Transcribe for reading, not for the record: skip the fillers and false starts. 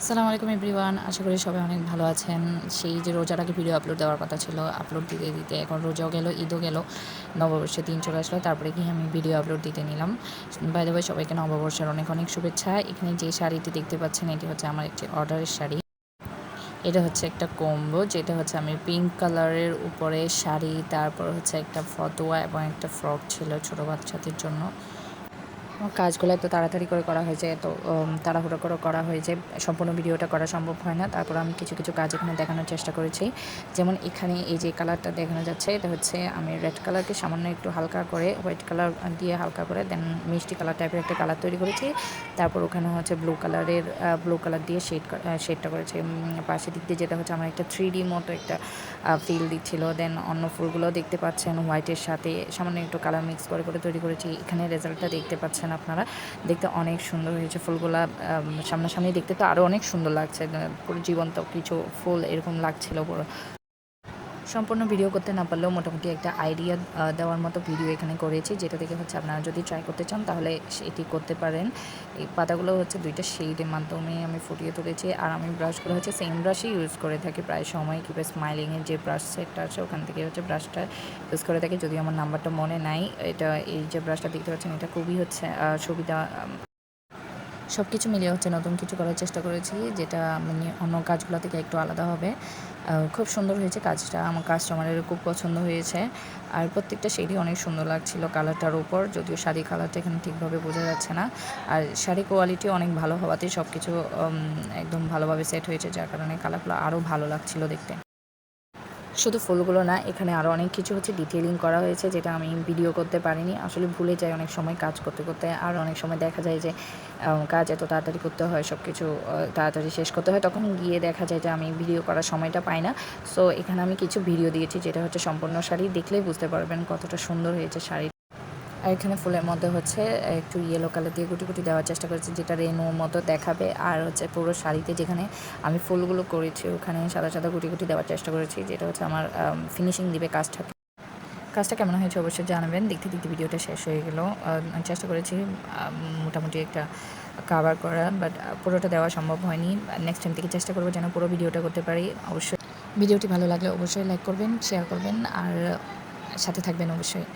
আসসালামু আলাইকুম এভরিওয়ান, আশা করি সবাই অনেক ভালো আছেন। সেই যে রোজার আগে ভিডিও আপলোড দেওয়ার কথা ছিল, আপলোড দিতে দিতে এখন রোজাও গেল, ঈদও গেল, নববর্ষের দিন চলে আসলো, তারপরে গিয়ে আমি ভিডিও আপলোড দিতে নিলাম। বাই দ্য ওয়ে, সবাইকে নববর্ষের অনেক অনেক শুভেচ্ছা। এখানে যে শাড়িটি দেখতে পাচ্ছেন, এটি হচ্ছে আমার একটি অর্ডারের শাড়ি। এটা হচ্ছে একটা কম্বো, যেটা হচ্ছে আমি পিঙ্ক কালারের উপরে শাড়ি, তারপর হচ্ছে একটা ফতোয়া এবং একটা ফ্রক ছিল ছোটো বাচ্চাদের জন্য। আমার কাজগুলো এত তাড়াতাড়ি করে করা হয়েছে, এত তাড়াহুড়ো করে করা হয়েছে, সম্পূর্ণ ভিডিওটা করা সম্ভব হয় না। তারপর আমি কিছু কিছু কাজ এখানে দেখানোর চেষ্টা করেছি। যেমন এখানে এই যে কালারটা দেখানো যাচ্ছে, এটা হচ্ছে আমি রেড কালারকে সামান্য একটু হালকা করে হোয়াইট কালার দিয়ে হালকা করে দেন মিষ্টি কালার টাইপের একটা কালার তৈরি করেছি। তারপর ওখানে হচ্ছে ব্লু কালার দিয়ে শেডটা করেছি। পাশের দিক দিয়ে যেটা হচ্ছে আমার একটা 3D মতো একটা ফিল দিচ্ছিল। দেন অন্য ফুলগুলো দেখতে পাচ্ছেন হোয়াইটের সাথে সামান্য একটু কালার মিক্স করে করে তৈরি করেছি। এখানে রেজাল্টটা দেখতে পাচ্ছেন আপনারা, দেখতে অনেক সুন্দর হয়েছে ফুলগুলা। সামনাসামনি দেখতে তো আরও অনেক সুন্দর লাগছে, পুরো জীবন্ত কিছু ফুল এরকম লাগছিল পুরো। সম্পূর্ণ ভিডিও করতে না পারলেও মোটামুটি একটা আইডিয়া দেওয়ার মতো ভিডিও এখানে করেছি, যেটা থেকে হচ্ছে আপনারা যদি ট্রাই করতে চান তাহলে এটি করতে পারেন। এই পাতাগুলো হচ্ছে দুইটা শেডের মাধ্যমে আমি ফুটিয়ে তুলেছি, আর আমি ব্রাশগুলো হচ্ছে সেম ব্রাশই ইউজ করে থাকি প্রায় সময়। কিংবা স্মাইলিংয়ের যে ব্রাশ সেটটা আছে ওখান থেকে হচ্ছে ব্রাশটা ইউজ করে থাকি, যদিও আমার নাম্বারটা মনে নাই। এই যে ব্রাশটা দেখতে পাচ্ছেন, এটা খুবই হচ্ছে সুবিধা। সব কিছু মিলিয়ে হচ্ছে নতুন কিছু করার চেষ্টা করেছি, যেটা মানে অন্য কাজগুলো থেকে একটু আলাদা হবে। খুব সুন্দর হয়েছে কাজটা, আমার কাস্টমারের খুব পছন্দ হয়েছে। আর প্রত্যেকটা শেডই অনেক সুন্দর লাগছিল কালারটার উপর, যদিও শাড়ি কালারটা এখানে ঠিকভাবে বোঝা যাচ্ছে না। আর শাড়ি কোয়ালিটি অনেক ভালো হওয়াতেই সব কিছু একদম ভালোভাবে সেট হয়েছে, যার কারণে কালারগুলো আরও ভালো লাগছিল দেখতে। শুধু ফুলগুলো না, এখানে আরও অনেক কিছু হচ্ছে ডিটেইলিং করা হয়েছে, যেটা আমি ভিডিও করতে পারিনি। আসলে ভুলে যাই অনেক সময় কাজ করতে করতে, আর অনেক সময় দেখা যায় যে কাজ এত তাড়াতাড়ি করতে হয়, সব কিছু তাড়াতাড়ি শেষ করতে হয়, তখন গিয়ে দেখা যায় যে আমি ভিডিও করার সময়টা পাই না। সো এখানে আমি কিছু ভিডিও দিয়েছি, যেটা হচ্ছে সম্পূর্ণ শাড়ি, দেখলেই বুঝতে পারবেন কতটা সুন্দর হয়েছে শাড়ি। আর এখানে ফুলের মধ্যে হচ্ছে একটু ইয়েলো কালার দিয়ে গুটি গুটি দেওয়ার চেষ্টা করেছি, যেটা রেনু মতো দেখাবে। আর হচ্ছে পুরো শাড়িতে যেখানে আমি ফুলগুলো করেছি ওখানে সাদা সাদা গুটি গুটি দেওয়ার চেষ্টা করেছি, যেটা হচ্ছে আমার ফিনিশিং দিবে কাজটাকে। কাজটা কেমন হয়েছে অবশ্যই জানাবেন। দেখতে দেখতে ভিডিওটা শেষ হয়ে গেল। চেষ্টা করেছি মোটামুটি একটা কাভার করা, বাট পুরোটা দেওয়া সম্ভব হয়নি। নেক্সট টাইম থেকে চেষ্টা করবো যেন পুরো ভিডিওটা করতে পারি। অবশ্যই ভিডিওটি ভালো লাগলে অবশ্যই লাইক করবেন, শেয়ার করবেন, আর সাথে থাকবেন অবশ্যই।